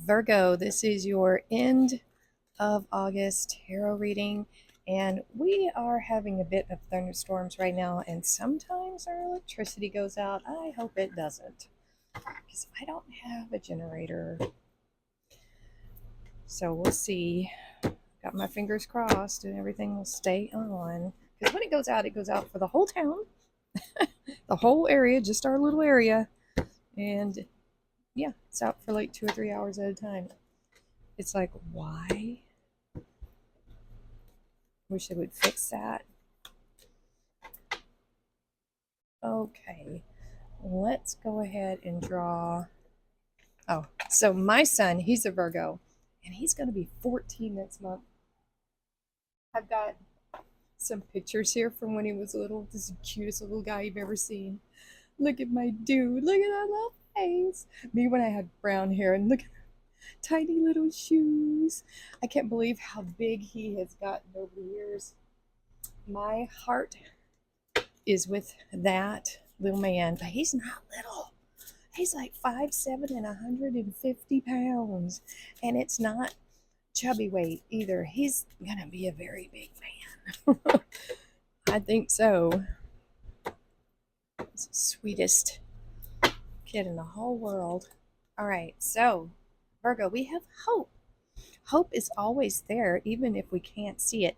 Virgo, this is your end of August tarot reading, and we are having a bit of thunderstorms right now, and sometimes our electricity goes out. I hope it doesn't, because I don't have a generator. So we'll see. Got my fingers crossed, and everything will stay on. Because when it goes out for the whole town, the whole area, just our little area. And yeah, it's out for like 2 or 3 hours at a time. It's like, why? Wish they would fix that. Okay, let's go ahead and draw. Oh, so my son, he's a Virgo, and he's going to be 14 next month. I've got some pictures here from when he was little. This is the cutest little guy you've ever seen. Look at my dude. Look at that little face. Me when I had brown hair, and look at tiny little shoes. I can't believe how big he has gotten over the years. My heart is with that little man, but he's not little. He's like 5'7" and 150 pounds, and it's not chubby weight either. He's gonna be a very big man. I think so. He's the sweetest kid in the whole world. All right, so Virgo, we have hope. Hope is always there, even if we can't see it.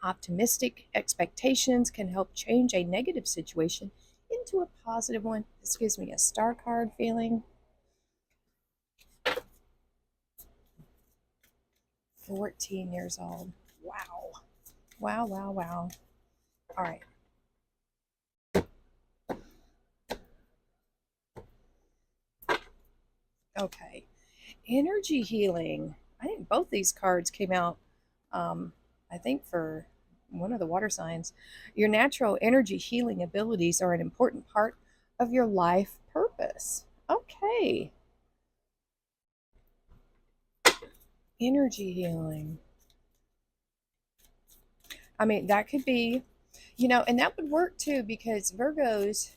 Optimistic expectations can help change a negative situation into a positive one. This gives me a star card feeling. 14 years old. Wow. Wow, wow, wow. All right. Okay. Energy healing. I think both these cards came out, I think, for one of the water signs. Your natural energy healing abilities are an important part of your life purpose. Okay. Energy healing. I mean, that could be, and that would work too because Virgos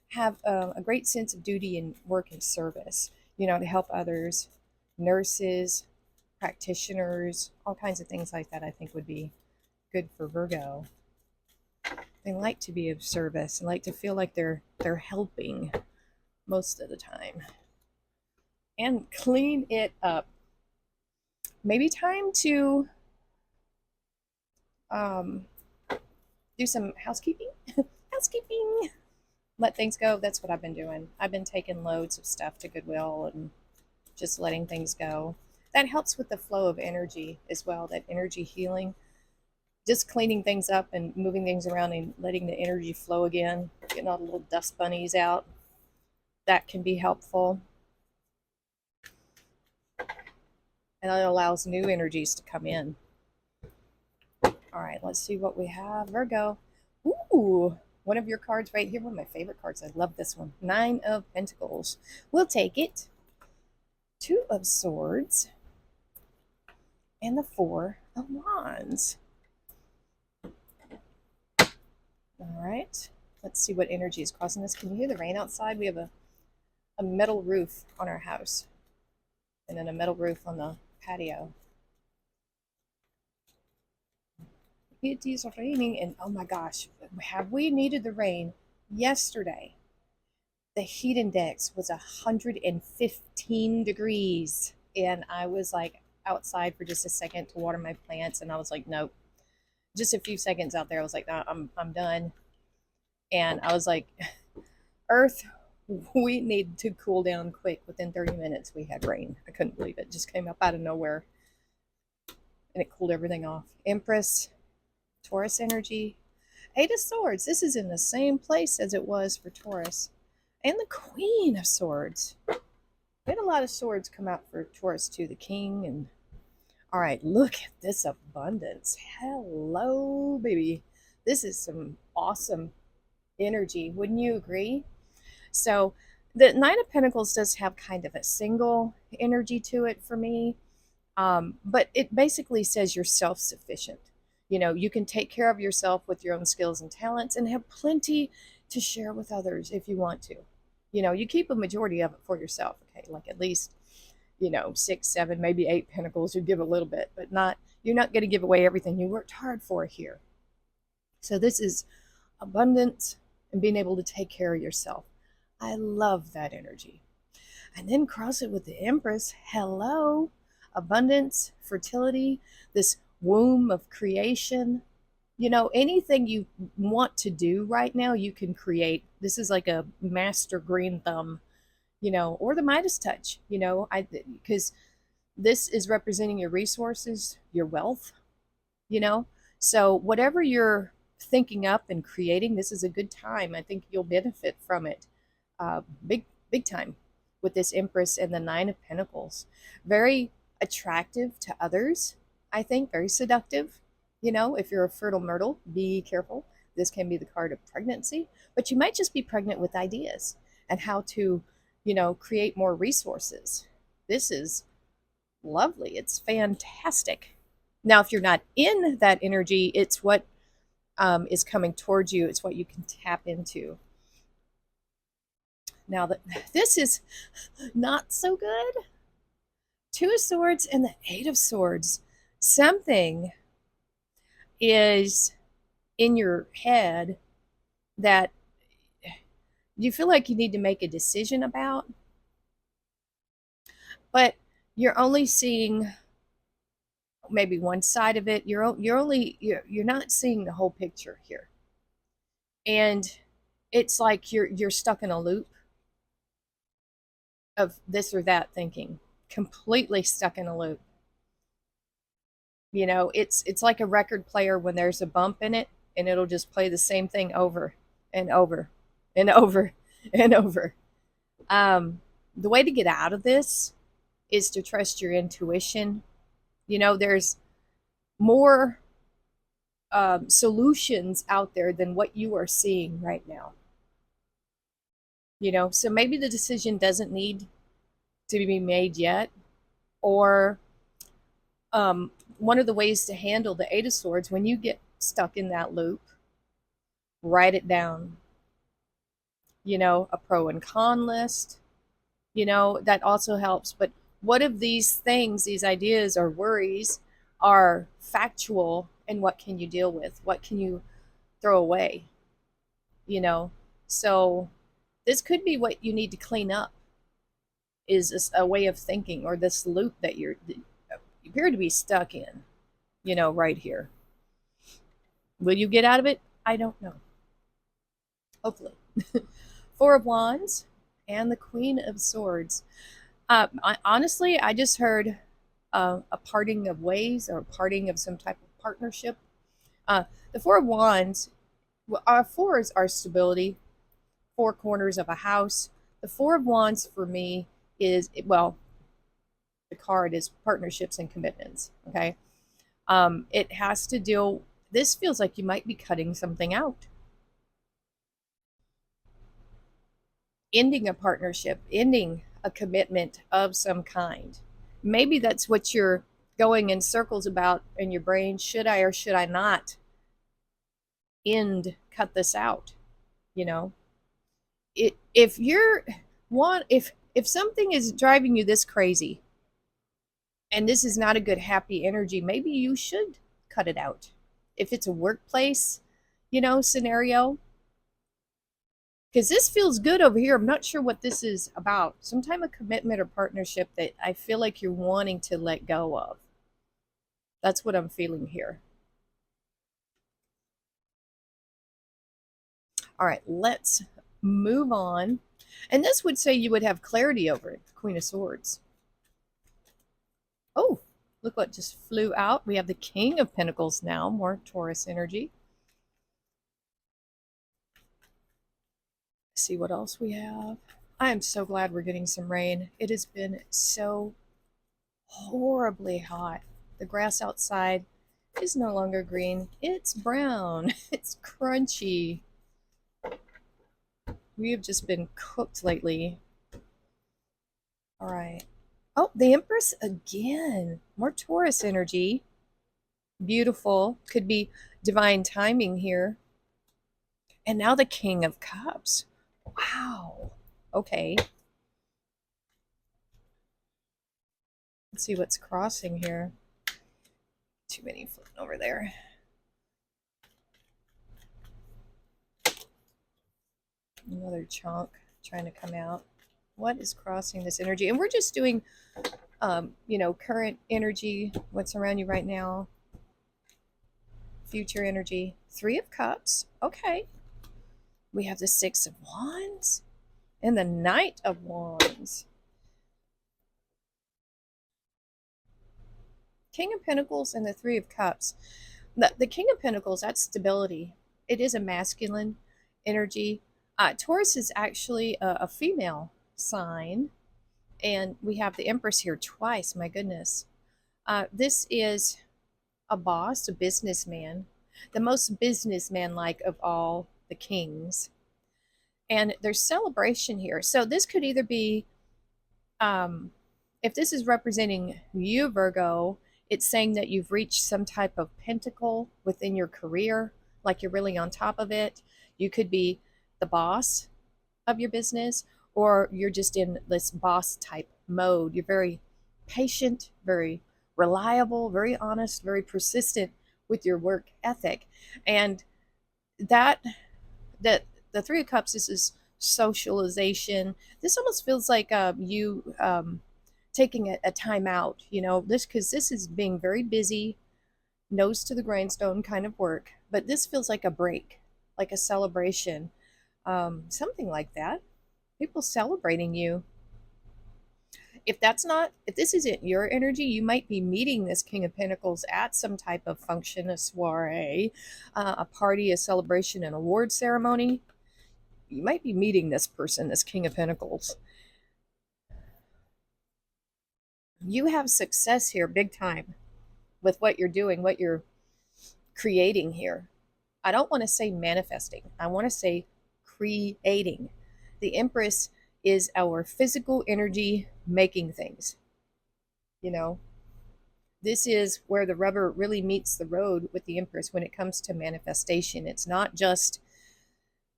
have a great sense of duty and work and service, to help others, nurses, practitioners, all kinds of things like that, I think would be good for Virgo. They like to be of service and like to feel like they're helping most of the time. And clean it up. Maybe time to um, do some housekeeping. Housekeeping. Let things go. That's what I've been doing. I've been taking loads of stuff to Goodwill and just letting things go. That helps with the flow of energy as well, that energy healing. Just cleaning things up and moving things around and letting the energy flow again, getting all the little dust bunnies out. That can be helpful. And it allows new energies to come in. All right, let's see what we have. Virgo. Ooh, one of your cards right here. One of my favorite cards. I love this one. 9 of Pentacles. We'll take it. 2 of Swords. And the 4 of Wands. All right. Let's see what energy is crossing us. Can you hear the rain outside? We have a metal roof on our house. And then a metal roof on the patio. It is raining, and oh my gosh, have we needed the rain? Yesterday, the heat index was 115 degrees, and I was like outside for just a second to water my plants, and I was like, nope. Just a few seconds out there, I was like, nah, I'm done. And I was like, Earth, we need to cool down quick. Within 30 minutes, we had rain. I couldn't believe it. Just came up out of nowhere, and it cooled everything off. Empress, Taurus energy. 8 of Swords. This is in the same place as it was for Taurus. And the Queen of Swords. We had a lot of swords come out for Taurus too. The King and... All right, look at this abundance. Hello, baby. This is some awesome energy. Wouldn't you agree? So the Nine of Pentacles does have kind of a single energy to it for me. But it basically says you're self-sufficient. You can take care of yourself with your own skills and talents and have plenty to share with others if you want to. You keep a majority of it for yourself, okay? Like at least, six, seven, maybe eight pentacles. You give a little bit, but not, you're not going to give away everything you worked hard for here. So this is abundance and being able to take care of yourself. I love that energy. And then cross it with the Empress. Hello, abundance, fertility, this womb of creation. Anything you want to do right now, you can create. This is like a master green thumb, or the Midas touch, because this is representing your resources, your wealth, you know. So whatever you're thinking up and creating, this is a good time. I think you'll benefit from it, big time, with this Empress and the Nine of Pentacles. Very attractive to others, I think, very seductive. If you're a fertile myrtle, be careful. This can be the card of pregnancy, but you might just be pregnant with ideas and how to, create more resources. This is lovely. It's fantastic. Now, if you're not in that energy, it's what is coming towards you. It's what you can tap into. Now, this is not so good. Two of Swords and the Eight of Swords. Something is in your head that you feel like you need to make a decision about, but you're only seeing maybe one side of it. You're not seeing the whole picture here, and it's like you're stuck in a loop of this or that thinking, completely stuck in a loop. It's like a record player when there's a bump in it, and it'll just play the same thing over and over and over and over. The way to get out of this is to trust your intuition. There's more solutions out there than what you are seeing right now. So maybe the decision doesn't need to be made yet, or one of the ways to handle the Eight of Swords, when you get stuck in that loop, write it down. A pro and con list, that also helps. But what if these things, these ideas or worries are factual, and what can you deal with? What can you throw away? So this could be what you need to clean up, is a way of thinking, or this loop that you appear to be stuck in, right here. Will you get out of it? I don't know. Hopefully. Four of Wands and the Queen of Swords. Honestly, I just heard a parting of ways, or a parting of some type of partnership. The Four of Wands, fours are stability, four corners of a house. The Four of Wands for me is, well, the card is partnerships and commitments. Okay. It has to deal, this feels like you might be cutting something out, ending a partnership, ending a commitment of some kind. Maybe that's what you're going in circles about in your brain. Should I or should I not cut this out? If you're if something is driving you this crazy, and this is not a good happy energy, maybe you should cut it out. If it's a workplace, scenario, because this feels good over here. I'm not sure what this is about. Some type of commitment or partnership that I feel like you're wanting to let go of. That's what I'm feeling here. All right, let's move on. And this would say you would have clarity over it, Queen of Swords. Oh, look what just flew out. We have the King of Pentacles now, more Taurus energy. Let's see what else we have. I am so glad we're getting some rain. It has been so horribly hot. The grass outside is no longer green. It's brown. It's crunchy. We have just been cooked lately. All right. Oh, the Empress again. More Taurus energy. Beautiful. Could be divine timing here. And now the King of Cups. Wow. Okay. Let's see what's crossing here. Too many floating over there. Another chunk trying to come out. What is crossing this energy? And we're just doing, current energy, what's around you right now, future energy. 3 of Cups. Okay. We have the 6 of Wands and the Knight of Wands. King of Pentacles and the 3 of Cups. The King of Pentacles, that's stability. It is a masculine energy. Taurus is actually a female sign. And we have the Empress here twice. My goodness. This is a boss, a businessman, the most businessman-like of all the kings. And there's celebration here. So this could either be, if this is representing you, Virgo, it's saying that you've reached some type of pinnacle within your career, like you're really on top of it. You could be the boss of your business, or you're just in this boss type mode. You're very patient, very reliable, very honest, very persistent with your work ethic. And that the 3 of Cups, this is socialization. This almost feels like you taking a time out, this, because this is being very busy, nose to the grindstone kind of work, but this feels like a break, like a celebration, something like that. People celebrating you. If this isn't your energy, you might be meeting this King of Pentacles at some type of function, a soiree, a party, a celebration, an award ceremony. You might be meeting this person, this King of Pentacles. You have success here big time with what you're doing, what you're creating here. I don't want to say manifesting. I want to say creating. The Empress is our physical energy making things. This is where the rubber really meets the road with the Empress when it comes to manifestation. It's not just,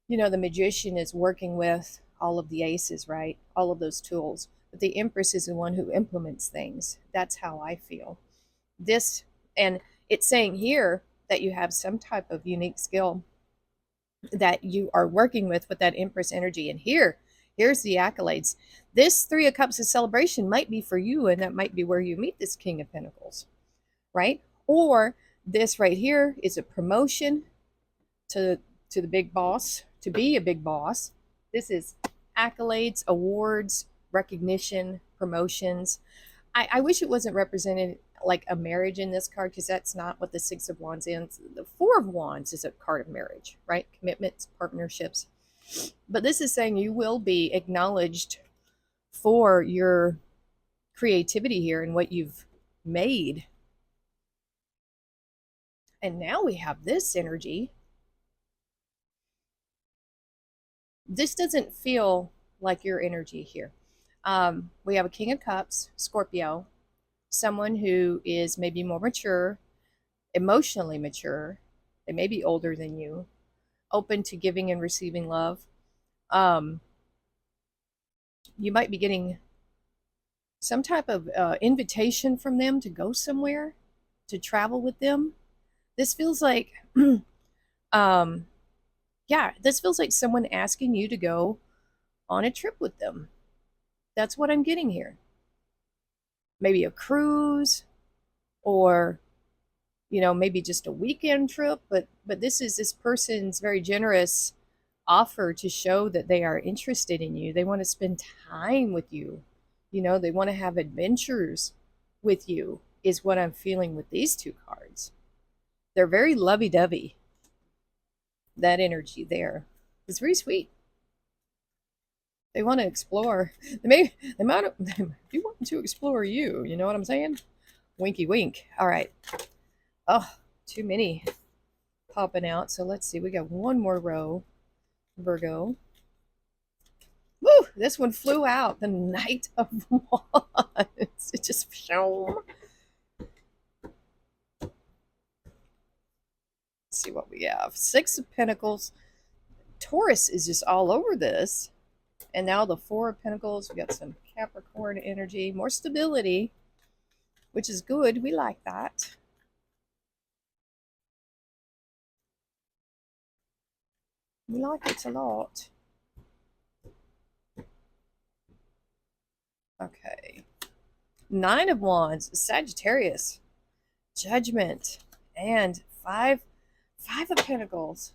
the magician is working with all of the aces, right? All of those tools. But the Empress is the one who implements things. That's how I feel. And it's saying here that you have some type of unique skill that you are working with that Empress energy. And here's the accolades. This 3 of Cups of celebration might be for you, and that might be where you meet this King of Pentacles, right? Or this right here is a promotion to the big boss, to be a big boss. This is accolades, awards, recognition, promotions. I wish it wasn't represented like a marriage in this card, because that's not what the 6 of Wands is. The 4 of Wands is a card of marriage, right? Commitments, partnerships. But this is saying you will be acknowledged for your creativity here and what you've made. And now we have this energy. This doesn't feel like your energy here. We have a King of Cups, Scorpio, someone who is maybe more mature, emotionally mature. They may be older than you, open to giving and receiving love. You might be getting some type of invitation from them to go somewhere, to travel with them. This feels like, this feels like someone asking you to go on a trip with them. That's what I'm getting here. Maybe a cruise, or maybe just a weekend trip, but this is this person's very generous offer to show that they are interested in you. They want to spend time with you. They want to have adventures with you, is what I'm feeling with these 2 cards. They're very lovey-dovey. That energy there is very sweet. They want to explore. They might be wanting to explore you. You know what I'm saying? Winky wink. All right. Oh, too many popping out. So let's see. We got one more row. Virgo. Woo! This one flew out. The Knight of Wands. It just shone. Let's see what we have. 6 of Pentacles. Taurus is just all over this. And now the 4 of Pentacles. We got some Capricorn energy. More stability. which is good. We like that. We like it a lot. Okay. Nine of Wands, Sagittarius, Judgment, and five of Pentacles.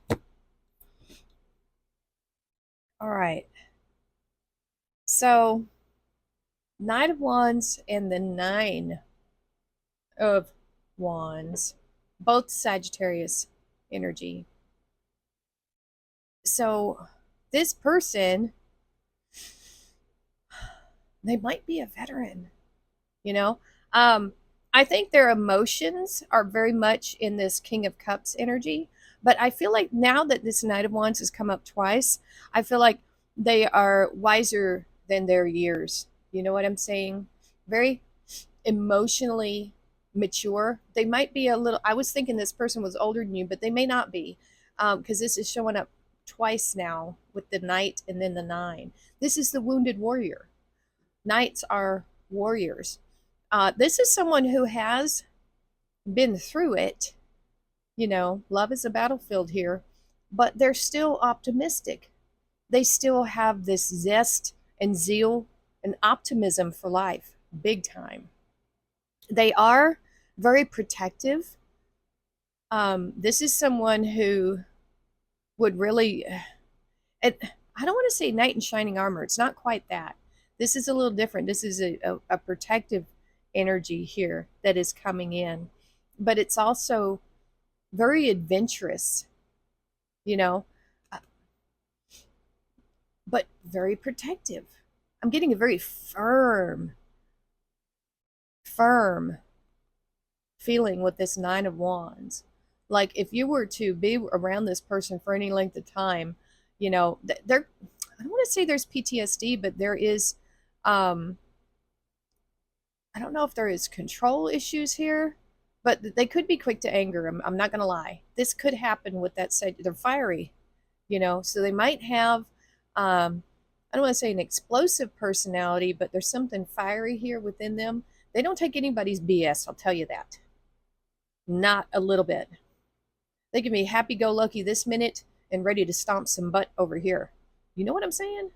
All right. So, Nine of Wands and the Nine of Wands, both Sagittarius energy. So, this person, they might be a veteran, you know? I think their emotions are very much in this King of Cups energy, but I feel like now that this Knight of Wands has come up twice, I feel like they are wiser than their years. You know what I'm saying? Very emotionally mature. They might be a little, I was thinking this person was older than you, but they may not be, because this is showing up twice now with the Knight and then the Nine. This is the wounded warrior. Knights are warriors. This is someone who has been through it. You know, love is a battlefield here, but they're still optimistic. They still have this zest and zeal and optimism for life, big time. They are very protective. This is someone who would really, I don't want to say knight in shining armor. It's not quite that. This is a little different. This is a protective energy here that is coming in, but it's also very adventurous, you know, uh, but very protective. I'm getting a very firm feeling with this Nine of Wands. Like if you were to be around this person for any length of time, you know, there, I don't want to say there's PTSD, but there is, I don't know if there is control issues here, but they could be quick to anger. I'm not going to lie. This could happen with that side. They're fiery, you know, so they might have, I don't want to say an explosive personality, but there's something fiery here within them. They don't take anybody's BS, I'll tell you that. Not a little bit. They can be happy go lucky this minute and ready to stomp some butt over here. You know what I'm saying?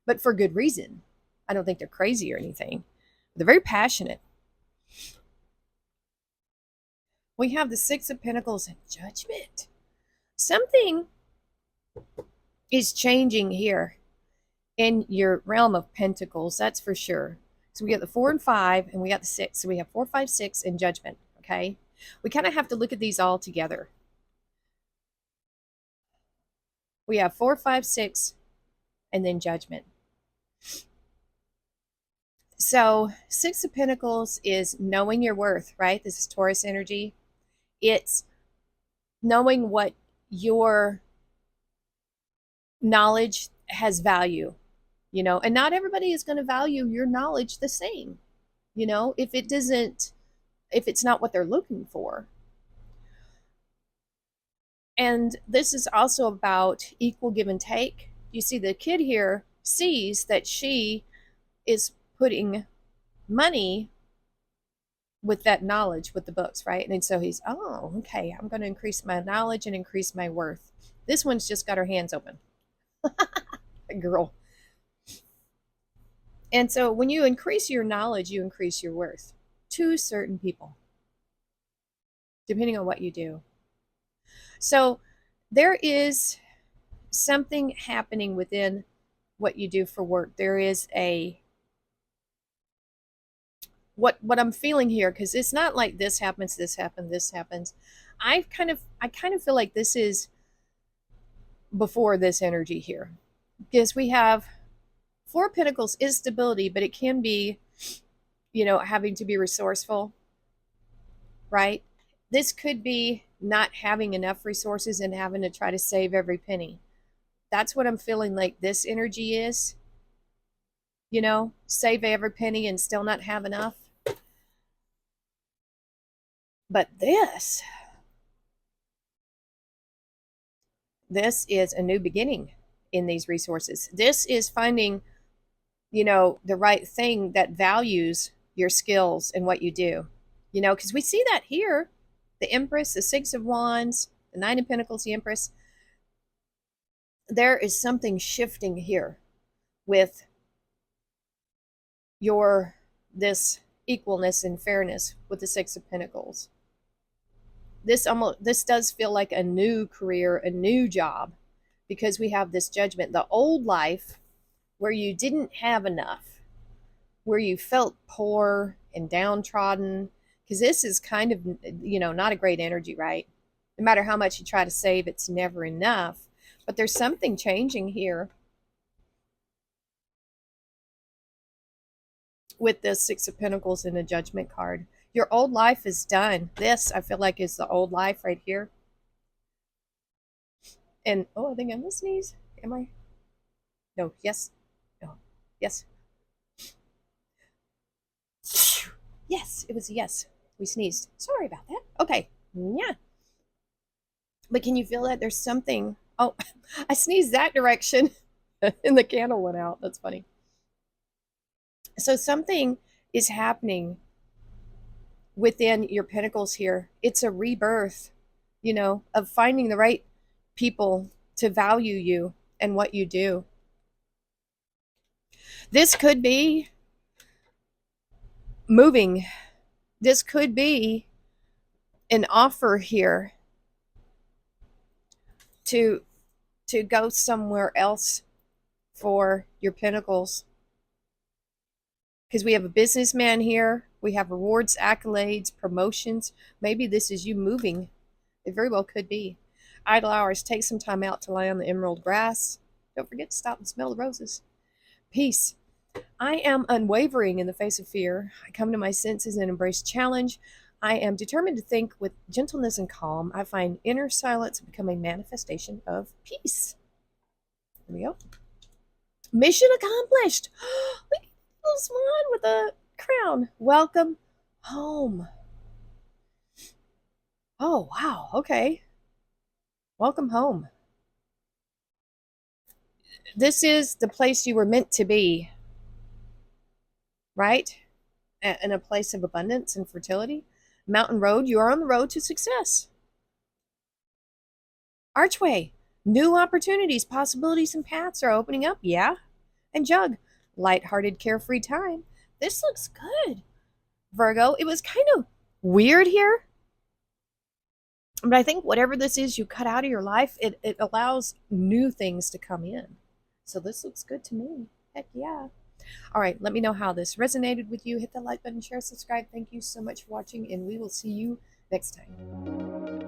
But for good reason. I don't think they're crazy or anything. They're very passionate. We have the Six of Pentacles and Judgment. Something is changing here in your realm of Pentacles, that's for sure. So we got the 4 and 5, and we got the 6. So we have 4, 5, 6, and Judgment, okay? We kind of have to look at these all together. We have 4, 5, 6, and then Judgment. So 6 of Pentacles is knowing your worth, right? This is Taurus energy. It's knowing what your knowledge has value, you know, and not everybody is going to value your knowledge the same, you know, if it's not what they're looking for. And this is also about equal give and take. You see, the kid here sees that she is putting money with that knowledge with the books, right? And so he's, oh, okay, I'm going to increase my knowledge and increase my worth. This one's just got her hands open. Girl. And so when you increase your knowledge, you increase your worth to certain people, depending on what you do. So there is something happening within what you do for work. There is a what I'm feeling here, because it's not like this happens, this happens, this happens. I kind of feel like this is before this energy here, because we have 4 Pentacles is stability, but it can be, you know, having to be resourceful, right? This could be not having enough resources and having to try to save every penny. That's what I'm feeling like this energy is. You know, save every penny and still not have enough. But this is a new beginning in these resources. This is finding, you know, the right thing that values your skills and what you do. You know, because we see that here. The Empress, the Six of Wands, the Nine of Pentacles, the Empress. There is something shifting here with this equalness and fairness with the Six of Pentacles. This does feel like a new career, a new job, because we have this Judgment. The old life where you didn't have enough, where you felt poor and downtrodden, because this is kind of, not a great energy, right? No matter how much you try to save, it's never enough. But there's something changing here with this Six of Pentacles and the Judgment card. Your old life is done. This, I feel like, is the old life right here. And, oh, I think I'm going to sneeze. Am I? No, yes. No, yes. Yes, it was a yes. We sneezed. Sorry about that. Okay. Yeah. But can you feel that there's something? Oh, I sneezed that direction and the candle went out. That's funny. So something is happening within your pentacles here. It's a rebirth, of finding the right people to value you and what you do. This could be moving. This could be an offer here to go somewhere else for your pentacles. Because we have a businessman here. We have rewards, accolades, promotions. Maybe this is you moving. It very well could be. Idle hours. Take some time out to lie on the emerald grass. Don't forget to stop and smell the roses. Peace. I am unwavering in the face of fear. I come to my senses and embrace challenge. I am determined to think with gentleness and calm. I find inner silence become a manifestation of peace. There we go. Mission accomplished. Look at the little swan with a crown. Welcome home. Oh, wow. Okay. Welcome home. This is the place you were meant to be, right? In a place of abundance and fertility. Mountain Road, you are on the road to success. Archway, new opportunities, possibilities, and paths are opening up. Yeah. And Jug, lighthearted, carefree time. This looks good. Virgo, it was kind of weird here. But I think whatever this is you cut out of your life, it allows new things to come in. So this looks good to me. Heck yeah. All right, let me know how this resonated with you. Hit the like button, share, subscribe. Thank you so much for watching, and we will see you next time.